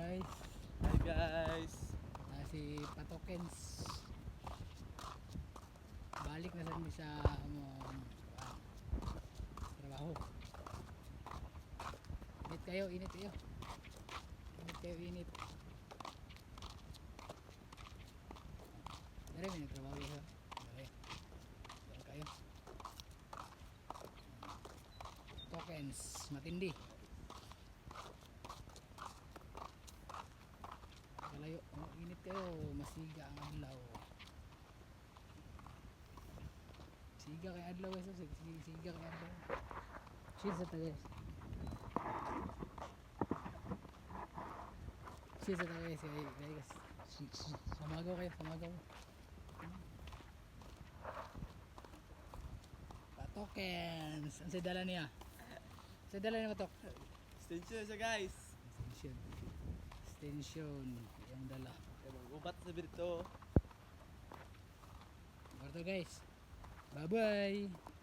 guys. Hi guys. Si Patokens. Balik na sa trabaho. Init kayo. Init Dari may nagtrabaho yun. Dari kayo. Tokens. Matindi. Kalayo. Init kayo. Masiga ang adlaw. Siga kay adlaw. Siga kay adlaw. Cheers sa tagays. Cheers sa tagays. Guys. Samagaw kayo. Patokens. Ang sadala niya. Sadala niya Patok. Extension siya guys. Extension. Yung dala. Ubat sa birto. Guys. Bye bye.